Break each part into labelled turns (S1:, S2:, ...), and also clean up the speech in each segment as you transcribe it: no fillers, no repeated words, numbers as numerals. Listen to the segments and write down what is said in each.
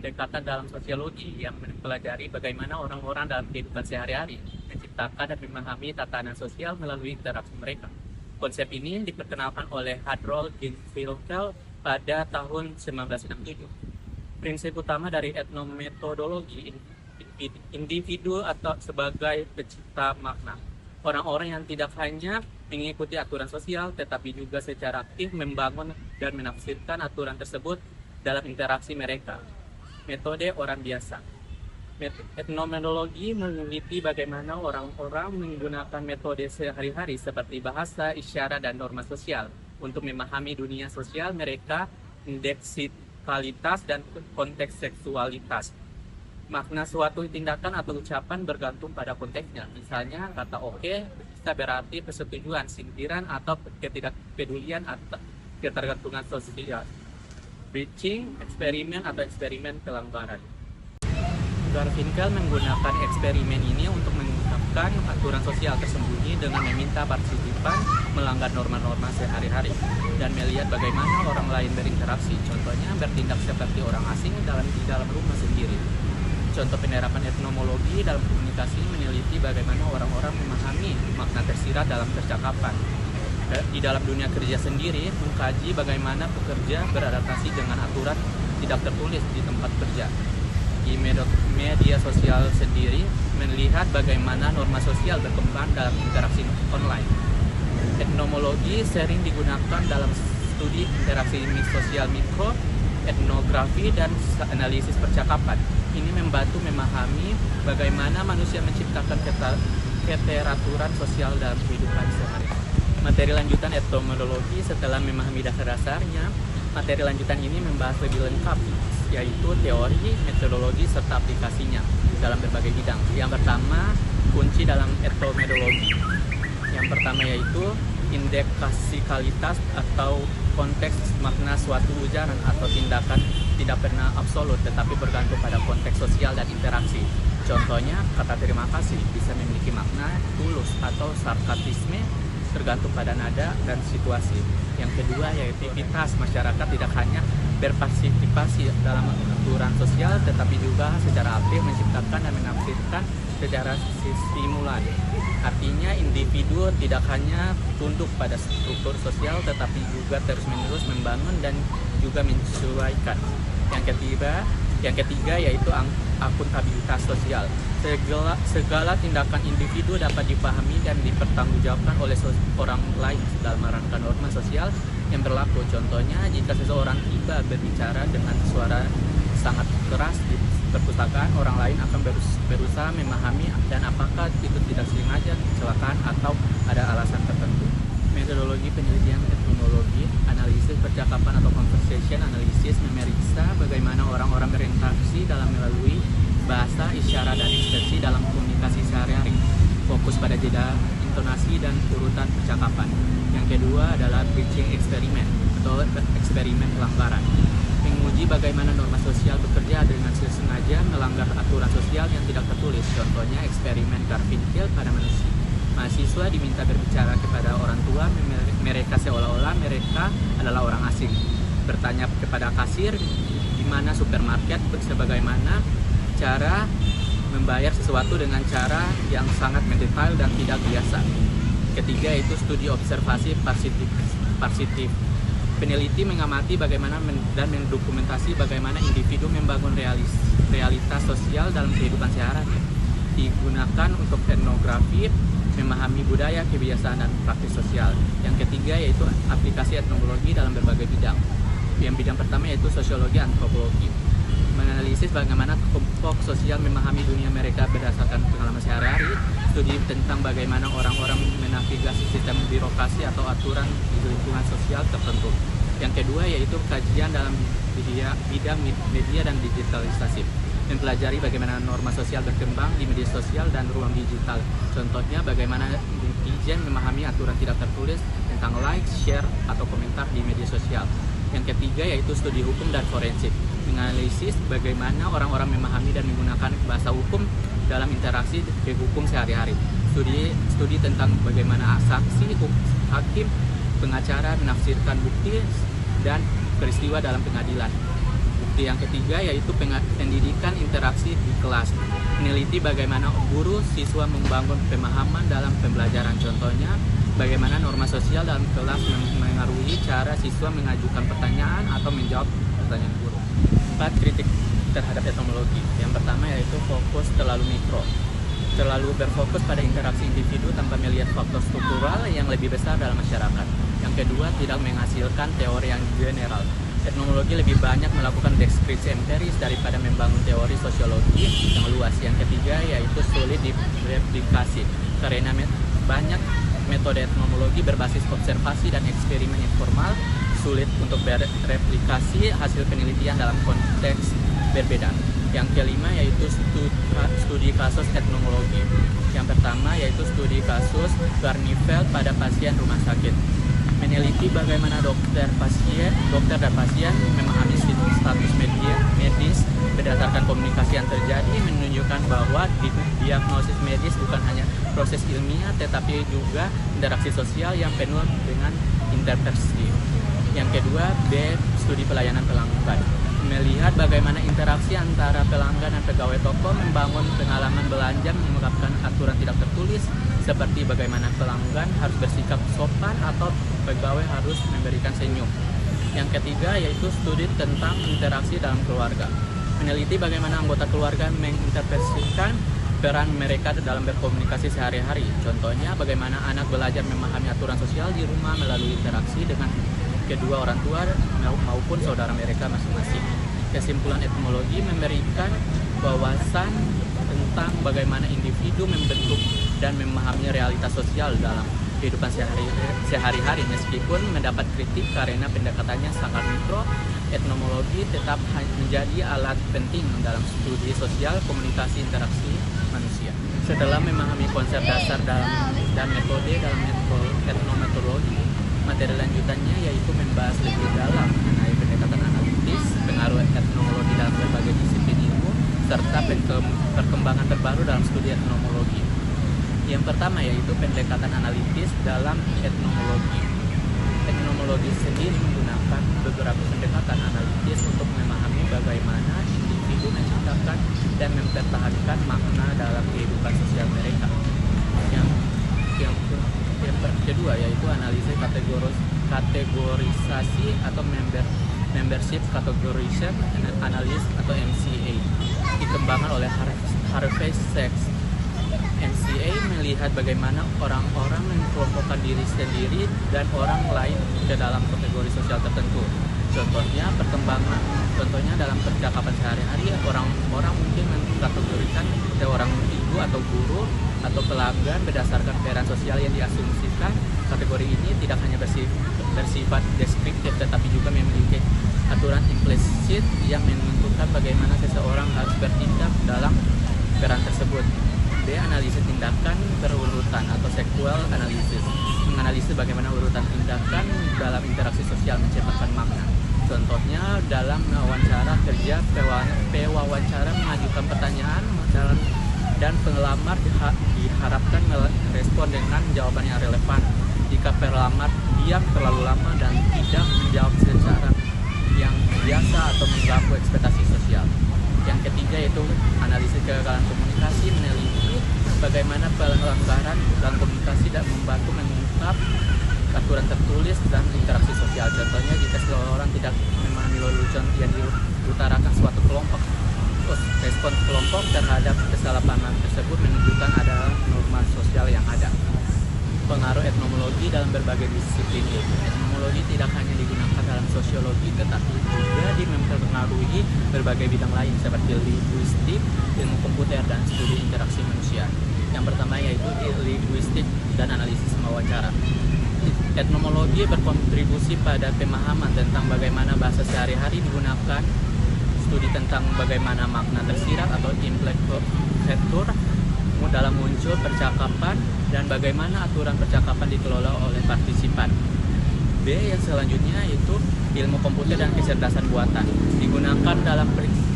S1: pendekatan dalam sosiologi yang mempelajari bagaimana orang-orang dalam kehidupan sehari-hari menciptakan dan memahami tatanan sosial melalui interaksi mereka. Konsep ini diperkenalkan oleh Harold Winkelried pada tahun 1967. Prinsip utama dari etnometodologi individu atau sebagai pencipta makna. Orang-orang yang tidak hanya mengikuti aturan sosial, tetapi juga secara aktif membangun dan menafsirkan aturan tersebut dalam interaksi mereka. Metode orang biasa. Etnometodologi meneliti bagaimana orang-orang menggunakan metode sehari-hari seperti bahasa, isyarat, dan norma sosial untuk memahami dunia sosial mereka, indeksikalitas, dan konteks seksualitas. Makna suatu tindakan atau ucapan bergantung pada konteksnya. Misalnya, kata oke bisa berarti persetujuan, sindiran, atau ketidakpedulian atau ketergantungan sosial. Breaching, eksperimen atau eksperimen pelanggaran. Garfinkel menggunakan eksperimen ini untuk mengungkapkan aturan sosial tersembunyi dengan meminta partisipan melanggar norma-norma sehari-hari dan melihat bagaimana orang lain berinteraksi. Contohnya, bertindak seperti orang asing di dalam rumah sendiri. Contoh penerapan etnomologi dalam komunikasi meneliti bagaimana orang-orang memahami makna tersirat dalam percakapan. Di dalam dunia kerja sendiri, mengkaji bagaimana pekerja beradaptasi dengan aturan tidak tertulis di tempat kerja. Di media sosial sendiri, melihat bagaimana norma sosial berkembang dalam interaksi online. Etnomologi sering digunakan dalam studi interaksi sosial mikro, etnografi, dan analisis percakapan. Ini membantu memahami bagaimana manusia menciptakan keteraturan sosial dalam kehidupan sehari-hari. Materi lanjutan etnomologi setelah memahami dasar-dasarnya, materi lanjutan ini membahas lebih lengkap, yaitu teori, metodologi, serta aplikasinya dalam berbagai bidang. Yang pertama, kunci dalam etnomologi. Yang pertama yaitu indeksikalitas atau konteks makna suatu ujaran atau tindakan tidak pernah absolut tetapi bergantung pada konteks sosial dan interaksi. Contohnya, kata terima kasih bisa memiliki makna tulus atau sarkasme tergantung pada nada dan situasi. Yang kedua yaitu aktivitas masyarakat tidak hanya berpartisipasi dalam aturan sosial tetapi juga secara aktif menciptakan dan menafsirkan secara stimulan. Artinya individu tidak hanya tunduk pada struktur sosial tetapi juga terus-menerus membangun dan juga menyesuaikan. Yang ketiga yaitu akuntabilitas sosial. Segala tindakan individu dapat dipahami dan dipertanggungjawabkan oleh orang lain dalam merangka norma sosial yang berlaku. Contohnya, jika seseorang tiba berbicara dengan suara sangat keras di perpustakaan, orang lain akan berusaha memahami dan apakah itu tidak sengaja, kecelakaan, atau ada alasan tertentu. Metodologi penelitian etnologi, analisis percakapan atau conversation analysis memeriksa bagaimana orang-orang berinteraksi dalam melalui bahasa, isyarat, dan ekspresi dalam komunikasi sehari-hari. Fokus pada jeda, intonasi, dan urutan percakapan. Yang kedua adalah breaching eksperimen atau eksperimen pelanggaran. Menguji bagaimana norma sosial bekerja dengan sengaja melanggar aturan sosial yang tidak tertulis. Contohnya eksperimen Garfinkel pada manusia. Mahasiswa diminta berbicara kepada orang tua mereka seolah-olah mereka adalah orang asing. Bertanya kepada kasir di mana supermarket sebagaimana cara membayar sesuatu dengan cara yang sangat mendetail dan tidak biasa. Ketiga itu studi observasi parsitif. Peneliti mengamati bagaimana dan mendokumentasi bagaimana individu membangun realitas sosial dalam kehidupan sehari-hari. Digunakan untuk etnografi, memahami budaya, kebiasaan, dan praktis sosial. Yang ketiga yaitu aplikasi etnologi dalam berbagai bidang. Yang bidang pertama yaitu sosiologi antropologi. Menganalisis bagaimana kelompok sosial memahami dunia mereka berdasarkan pengalaman sehari-hari, studi tentang bagaimana orang-orang menavigasi sistem birokrasi atau aturan di lingkungan sosial tertentu. Yang kedua yaitu kajian dalam bidang media dan digitalisasi, mempelajari bagaimana norma sosial berkembang di media sosial dan ruang digital. Contohnya bagaimana netizen memahami aturan tidak tertulis tentang like, share, atau komentar di media sosial. Yang ketiga yaitu studi hukum dan forensik, menganalisis bagaimana orang-orang memahami dan menggunakan bahasa hukum dalam interaksi hukum sehari-hari. Studi tentang bagaimana saksi, hakim, pengacara menafsirkan bukti dan peristiwa dalam pengadilan. Yang ketiga yaitu pendidikan interaksi di kelas. Meneliti bagaimana guru siswa membangun pemahaman dalam pembelajaran. Contohnya, bagaimana norma sosial dalam kelas mengaruhi cara siswa mengajukan pertanyaan atau menjawab pertanyaan guru. 4. Kritik terhadap etnomologi. Yang pertama yaitu fokus terlalu mikro. Terlalu berfokus pada interaksi individu tanpa melihat faktor struktural yang lebih besar dalam masyarakat. Yang kedua, tidak menghasilkan teori yang general. Etnomologi lebih banyak melakukan deskripsi empiris daripada membangun teori sosiologi yang luas. Yang ketiga yaitu sulit direplikasi karena banyak metode etnomologi berbasis observasi dan eksperimen informal, sulit untuk bereplikasi hasil penelitian dalam konteks berbeda. Yang kelima yaitu studi kasus etnomologi. Yang pertama yaitu studi kasus Barneveld pada pasien rumah sakit. Meneliti bagaimana dokter dan pasien memahami status medis berdasarkan komunikasi yang terjadi, menunjukkan bahwa diagnosis medis bukan hanya proses ilmiah tetapi juga interaksi sosial yang penuh dengan intervensi. Yang kedua, B. Studi pelayanan pelanggan. Melihat bagaimana interaksi antara pelanggan dan pegawai toko membangun pengalaman belanja, mengungkapkan aturan tidak tertulis seperti bagaimana pelanggan harus bersikap sopan atau pegawai harus memberikan senyum. Yang ketiga yaitu studi tentang interaksi dalam keluarga. Meneliti bagaimana anggota keluarga menginterpretasikan peran mereka dalam berkomunikasi sehari-hari. Contohnya bagaimana anak belajar memahami aturan sosial di rumah melalui interaksi dengan kedua orang tua maupun saudara mereka masing-masing. Kesimpulan etnomologi memberikan wawasan tentang bagaimana individu membentuk dan memahami realitas sosial dalam kehidupan sehari-hari. Meskipun mendapat kritik karena pendekatannya sangat mikro, etnomologi tetap menjadi alat penting dalam studi sosial komunikasi interaksi manusia. Setelah memahami konsep dasar dan metode dalam etnometodologi, materi lanjutannya yaitu membahas lebih dalam mengenai pendekatan analitis, pengaruh etnomologi dalam berbagai disiplin ilmu, serta perkembangan terbaru dalam studi etnomologi. Yang pertama yaitu pendekatan analitis dalam etnomologi. Etnomologi sendiri menggunakan beberapa pendekatan analitis untuk memahami bagaimana individu menciptakan dan mempertahankan makna dalam kehidupan sosial mereka. Yang kedua yaitu analisis kategorisasi atau membership categorization analysis atau MCA, dikembangkan oleh Harvey Sachs. MCA melihat bagaimana orang-orang mengelompokkan diri sendiri dan orang lain ke dalam kategori sosial tertentu. Contohnya dalam percakapan sehari-hari, orang mungkin mengkategorikan seorang ibu atau guru atau pelanggan berdasarkan peran sosial yang diasumsikan. Kategori ini tidak hanya bersifat deskriptif tetapi juga memiliki aturan implisit yang menentukan bagaimana seseorang harus bertindak dalam peran tersebut. B. Analisis tindakan berurutan atau sequel analysis, menganalisis bagaimana urutan tindakan dalam interaksi sosial menciptakan makna. Contohnya dalam wawancara kerja, pewawancara mengajukan pertanyaan dan pelamar diharapkan merespon dengan jawaban yang relevan. Jika pelamar diam terlalu lama dan tidak menjawab secara yang biasa atau mengganggu ekspektasi sosial. Yang ketiga yaitu analisis kegagalan komunikasi, meneliti bagaimana pelanggaran dalam komunikasi dan membantu mengungkap aturan tertulis dan interaksi sosial. Contohnya jika seseorang tidak memahami lelucon yang diutarakan suatu kelompok, respon kelompok terhadap kesalahpahaman tersebut menunjukkan ada norma sosial yang ada. Pengaruh etnomologi dalam berbagai disiplin ilmu. Etnomologi tidak hanya digunakan dalam sosiologi tetapi juga mempengaruhi berbagai bidang lain seperti linguistik, ilmu komputer, dan studi interaksi manusia. Yang pertama yaitu linguistik dan analisis wawancara. Etnomologi berkontribusi pada pemahaman tentang bagaimana bahasa sehari-hari digunakan, studi tentang bagaimana makna tersirat atau implikatur dalam muncul percakapan, dan bagaimana aturan percakapan dikelola oleh partisipan. B. Yang selanjutnya yaitu ilmu komputer dan kecerdasan buatan, digunakan dalam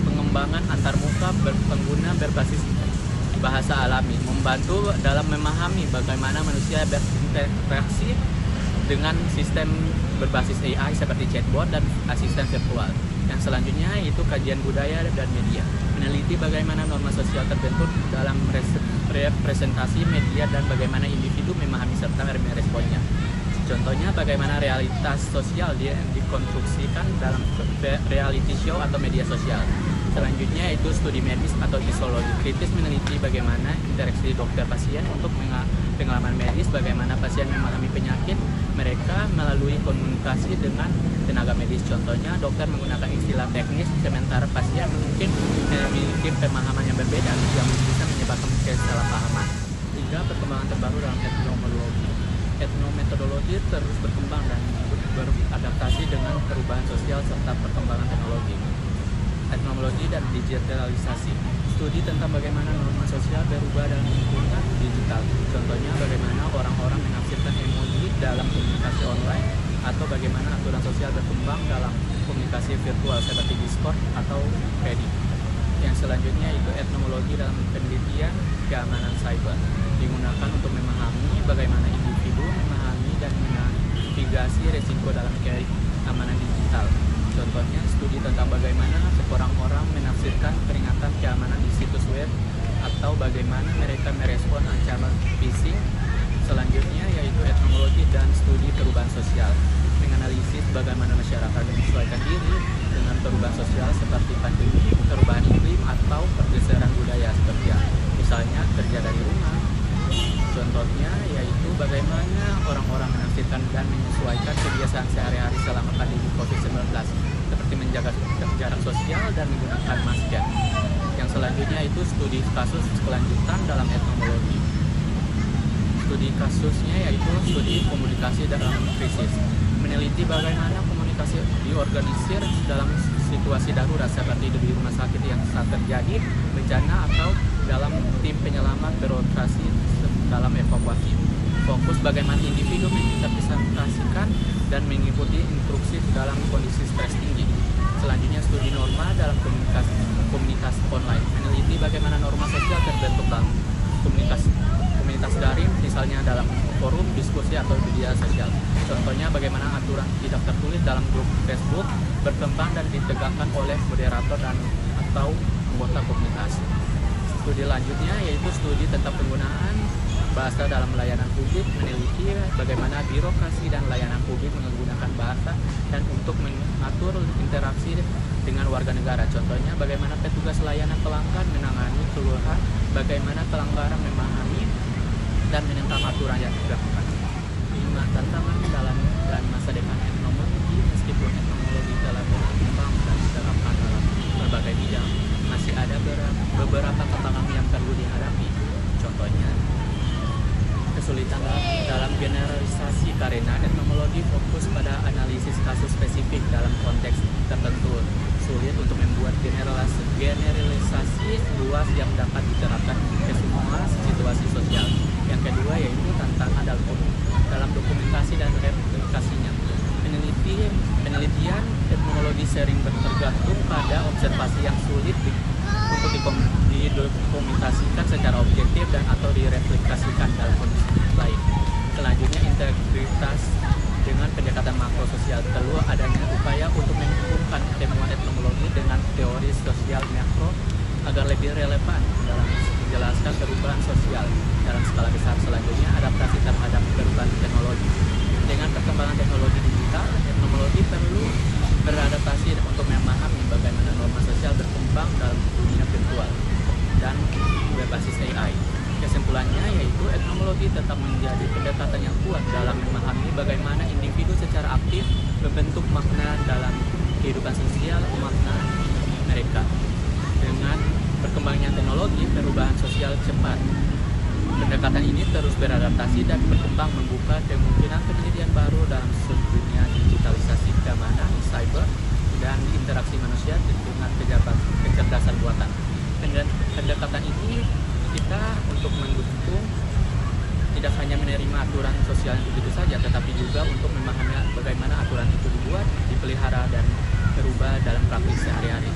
S1: pengembangan antarmuka pengguna berbasis bahasa alami, membantu dalam memahami bagaimana manusia berinteraksi dengan sistem berbasis AI seperti chatbot dan asisten virtual. Yang selanjutnya itu kajian budaya dan media, meneliti bagaimana norma sosial terbentuk dalam representasi media dan bagaimana individu memahami serta meresponnya. Contohnya bagaimana realitas sosial dikonstruksikan dalam reality show atau media sosial. Selanjutnya itu studi medis atau psikologi kritis, meneliti bagaimana interaksi dokter pasien untuk pengalaman medis, bagaimana pasien memahami penyakit mereka melalui komunikasi dengan tenaga medis. Contohnya dokter menggunakan istilah teknis, sementara pasien mungkin memiliki pemahaman yang berbeda yang bisa menyebabkan kesalahpahaman. Hingga perkembangan terbaru dalam etnomologi. Etnometodologi terus berkembang dan beradaptasi dengan perubahan sosial serta perkembangan teknologi. Etnologi dan digitalisasi, studi tentang bagaimana norma sosial berubah dalam lingkungan digital. Contohnya bagaimana orang-orang menafsirkan emoji dalam komunikasi online atau bagaimana aturan sosial berkembang dalam komunikasi virtual seperti Discord atau Reddit. Yang selanjutnya itu etnologi dalam penelitian keamanan cyber, digunakan untuk memahami bagaimana individu memahami dan menavigasi risiko dalam keamanan digital. Contohnya studi tentang bagaimana orang-orang menafsirkan peringatan keamanan di situs web atau bagaimana mereka merespon ancaman phishing. Selanjutnya yaitu etnologi dan studi perubahan sosial, menganalisis bagaimana masyarakat menyesuaikan diri dengan perubahan sosial seperti pandemi, perubahan iklim, atau pergeseran budaya seperti misalnya kerja dari rumah. Contohnya yaitu bagaimana orang-orang menafsirkan dan menyesuaikan kebiasaan sehari-hari selama pandemi COVID-19 seperti menjaga jarak sosial dan menggunakan masker. Yang selanjutnya itu studi kasus kelanjutan dalam etnologi. Studi kasusnya yaitu studi komunikasi dalam krisis, meneliti bagaimana komunikasi diorganisir dalam situasi darurat seperti di rumah sakit yang saat terjadi bencana atau dalam tim penyelamat beroperasi dalam evakuasi. Fokus bagaimana individu menginterpretasikan dan mengikuti instruksi dalam kondisi stres tinggi. Selanjutnya studi norma dalam komunitas online, meneliti bagaimana norma sosial terbentuk dalam komunitas daring, misalnya dalam forum, diskusi, atau media sosial. Contohnya bagaimana aturan tidak tertulis dalam grup Facebook berkembang dan ditegakkan oleh moderator dan atau anggota komunitas. Studi lanjutnya yaitu studi tentang penggunaan bahasa dalam layanan publik, meneliti bagaimana birokrasi dan layanan publik menggunakan bahasa dan untuk mengatur interaksi dengan warga negara. Contohnya bagaimana petugas layanan pelanggan menangani keluhan, bagaimana pelanggaran memahami dan menentang aturan yang dilakukan. 5 tantangan dalam dan masa depan etnologi. Meskipun etnologi telah berkembang dan diterapkan dalam berbagai bidang, masih ada beberapa tantangan yang perlu dihadapi. Contohnya kesulitan dalam generalisasi karena etnologi fokus pada analisis kasus spesifik dalam konteks tertentu. Sulit untuk membuat generalisasi luas yang dapat diterapkan ke semua situasi sosial. Yang kedua yaitu tantangan dalam dokumentasi dan replikasinya. Penelitian etnologi sering bergantung pada observasi yang sulit untuk didokumentasikan secara objektif dan atau direplikasikan dalam kondisi lain. Selanjutnya integritas dengan pendekatan makro sosial. Perlu adanya upaya untuk menghubungkan temuan etnologi dengan teori sosial makro agar lebih relevan dalam menjelaskan perubahan sosial dalam skala besar. Selanjutnya adaptasi terhadap perubahan teknologi. Dengan perkembangan teknologi digital, etnologi perlu beradaptasi untuk memahami bagaimana norma sosial berkembang dalam dunia virtual dan berbasis AI. Kesimpulannya yaitu etnologi tetap menjadi pendekatan yang kuat dalam memahami bagaimana individu secara aktif membentuk makna dalam kehidupan sosial makna mereka. Dengan perkembangan teknologi, perubahan sosial cepat. Pendekatan ini terus beradaptasi dan berkembang, membuka kemungkinan penelitian baru dalam dunia digitalisasi, keamanan, cyber, dan interaksi manusia dengan kecerdasan buatan. Pendekatan ini kita untuk mendukung tidak hanya menerima aturan sosial itu saja, tetapi juga untuk memahami bagaimana aturan itu dibuat, dipelihara, dan berubah dalam praktis sehari-hari.